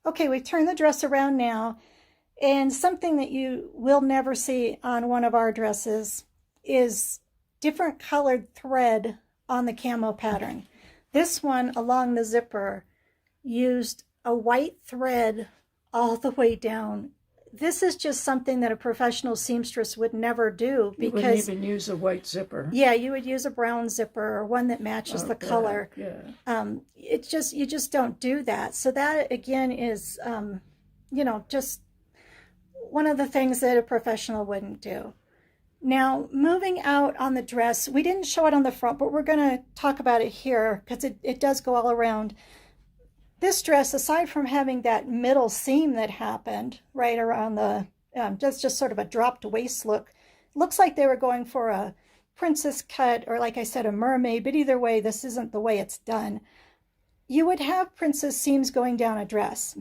Okay, we've turned the dress around now, and something that you will never see on one of our dresses is different colored thread on the camo pattern. This one along the zipper used a white thread all the way down. This is just something that a professional seamstress would never do, You because wouldn't even use a white zipper. yeah, you would use a brown zipper or one that matches the color. Yeah. It's just, you just don't do that. So that again is, just one of the things that a professional wouldn't do. Now, moving out on the dress, we didn't show it on the front, but we're going to talk about it here because it does go all around. This dress, aside from having that middle seam that happened right around the, just sort of a dropped waist look, looks like they were going for a princess cut or, like I said, a mermaid, but either way, this isn't the way it's done. You would have princess seams going down a dress.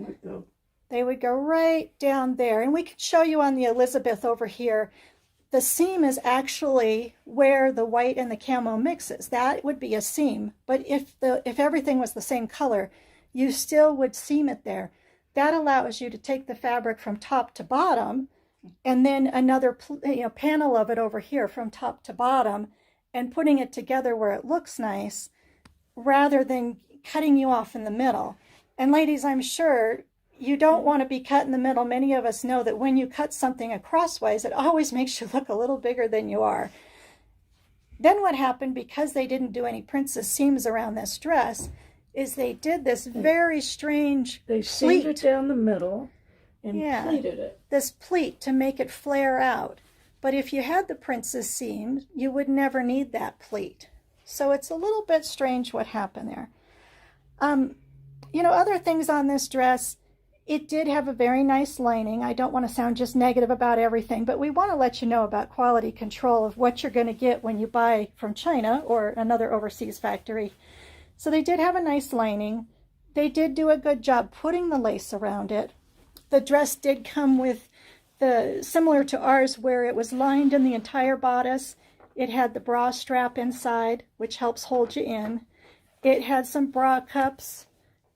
They would go right down there, and we could show you on the Elizabeth over here. The seam is actually where the white and the camo mixes. That would be a seam, but if everything was the same color, you still would seam it there. That allows you to take the fabric from top to bottom, and then another panel of it over here from top to bottom, and putting it together where it looks nice, rather than cutting you off in the middle. And ladies, I'm sure you don't want to be cut in the middle. Many of us know that when you cut something crosswise, it always makes you look a little bigger than you are. Then what happened, because they didn't do any princess seams around this dress, is they did this very strange They seamed it down the middle and yeah, pleated it. This pleat to make it flare out. But if you had the princess seam, you would never need that pleat. So it's a little bit strange what happened there. Other things on this dress, it did have a very nice lining. I don't want to sound just negative about everything, but we want to let you know about quality control of what you're going to get when you buy from China or another overseas factory. So they did have a nice lining. They did do a good job putting the lace around it. The dress did come with similar to ours, where it was lined in the entire bodice. It had the bra strap inside, which helps hold you in. It had some bra cups.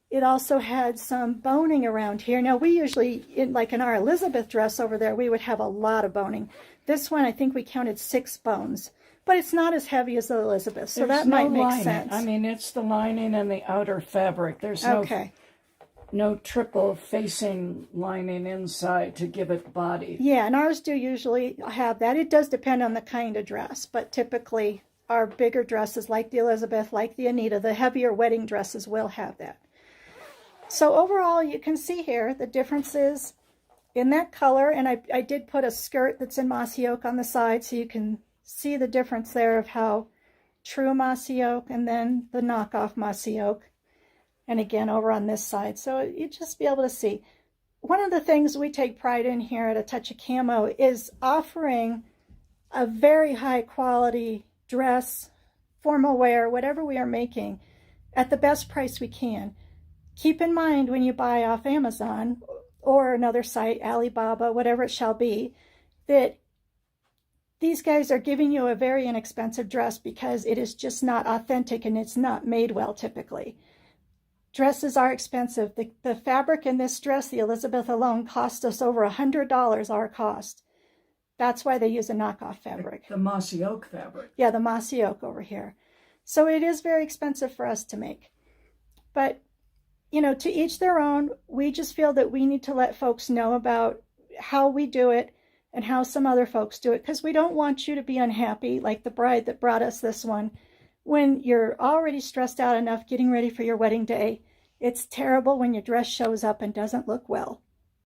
It also had some boning around here. Now, we usually, like in our Elizabeth dress over there, we would have a lot of boning. This one, I think we counted 6 bones. But it's not as heavy as the Elizabeth, so that might make sense. I mean, it's the lining and the outer fabric. There's no triple facing lining inside to give it body. Yeah, and ours do usually have that. It does depend on the kind of dress, but typically our bigger dresses, like the Elizabeth, like the Anita, the heavier wedding dresses will have that. So overall, you can see here the differences in that color, and I did put a skirt that's in mossy oak on the side, so you can see the difference there of how true mossy oak and then the knockoff mossy oak, and again over on this side. So you just be able to see. One of the things we take pride in here at A Touch of Camo is offering a very high quality dress, formal wear, whatever we are making, at the best price we can. Keep in mind when you buy off Amazon or another site, Alibaba, whatever it shall be, that these guys are giving you a very inexpensive dress because it is just not authentic and it's not made well typically. Dresses are expensive. The fabric in this dress, the Elizabeth alone, cost us over $100 our cost. That's why they use a knockoff fabric. The mossy oak fabric. Yeah, the mossy oak over here. So it is very expensive for us to make. But, to each their own. We just feel that we need to let folks know about how we do it and how some other folks do it, because we don't want you to be unhappy, like the bride that brought us this one, when you're already stressed out enough getting ready for your wedding day. It's terrible when your dress shows up and doesn't look well.